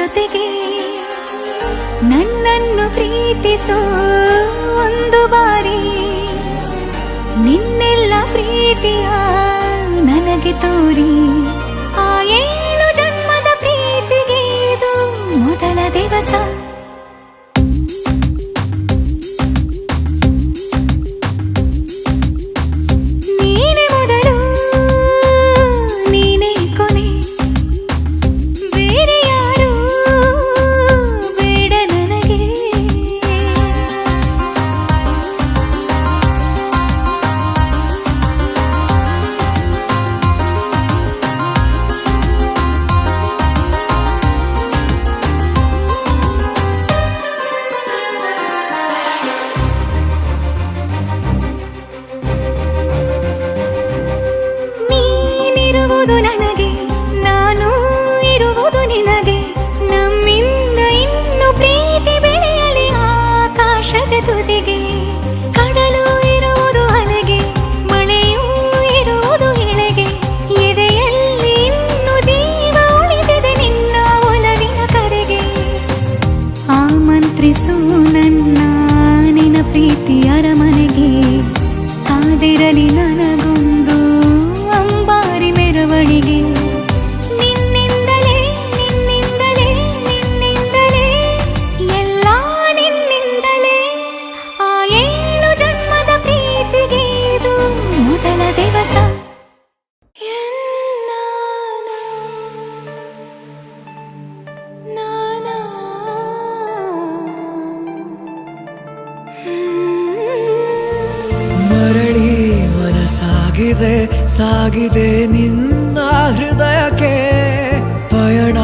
ಜೊತೆಗೆ ನನ್ನನ್ನು ಪ್ರೀತಿಸೋ ಒಂದು ಬಾರಿ ನಿನ್ನೆಲ್ಲ ಪ್ರೀತಿಯ ನನಗೆ ತೋರಿ ಆ 7 ಜನ್ಮದ ಪ್ರೀತಿಗೆ ಇದು ಮೊದಲ ದಿವಸ ನನಗೆ ನಾನು ಇರುವುದು ನಿನಗೆ ನಮ್ಮಿಂದ ಇನ್ನು ಪ್ರೀತಿ ಬೆಳೆಯಲಿ ಆಕಾಶದ ತುದಿಗೆ ಕಡಲು ಇರುವುದು ಅಲೆಗೆ ಮಳೆಯೂ ಇರುವುದು ಎಳೆಗೆ ಎದೆಯಲ್ಲಿ ಇನ್ನು ಜೀವ ಉಳಿದಿದೆ ನಿನ್ನ ಒಲವಿನ ಕರೆಗೆ ಆಮಂತ್ರಿಸು ನನ್ನ ನಿನ್ನ ಪ್ರೀತಿ ಅರಮನೆಗೆ ಕಾದಿರಲಿ ನನಗೊಂದು ಅಂಬಾರಿ ಮೆರವಣಿಗೆ ನಿನ್ನಿಂದಲೇ ನಿನ್ನಿಂದಲೇ ನಿನ್ನಿಂದಲೇ ಎಲ್ಲ ನಿನ್ನಿಂದಲೇ ಆ 7 ಜನ್ಮದ ಪ್ರೀತಿಗೆ ಇದು ಮೊದಲ ದಿವಸ ಮರಳಿ ಮನಸಾಗಿದೆ ಸಾಗಿದೆ ನಿನ್ನ ಹೃದಯಕ್ಕೆ ಪಯಣ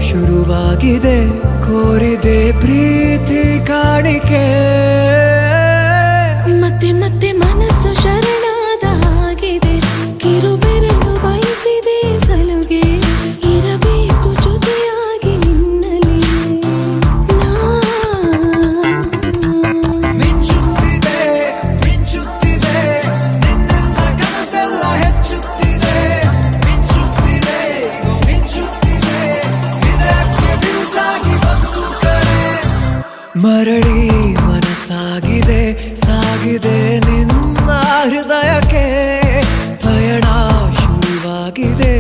ಶುರುವಾಗಿದೆ ಕೋರಿದೆ ಪ್ರೀತಿ ಕಾಣಿಕೆ ಮತ್ತೆ ಮತ್ತೆ ಮನಸ್ಸು ಶರಣಾದ ಹಾಗಿದೆ ಕಿರುಬೆರಳು ಬಯಸಿದೆ ಸಲುಗೆ ಇರಬೇಕು ಜೊತೆಯಾಗಿ ನಿನ್ನಲ್ಲಿ ಮಿಂಚುತ್ತಿದೆ ಮಿಂಚುತ್ತಿದೆ ನಿನ್ನಿಂದ ಕನಸೆಲ್ಲ ಹೆಚ್ಚುತ್ತಿದೆ ಮಿಂಚುತ್ತಿದೆ ಮಿಂಚುತ್ತಿದೆ ಇದಕ್ಕೆ ಬಿರುಸಾಗಿ ಬಂತು ಕಡೆ ಮರಳಿ ಮನಸ್ಸಾಗಿದೆ ಸಾಗಿದೆ ನಿನ್ನ ಹೃದಯಕ್ಕೆ ಪಯಣ ಶುರುವಾಗಿದೆ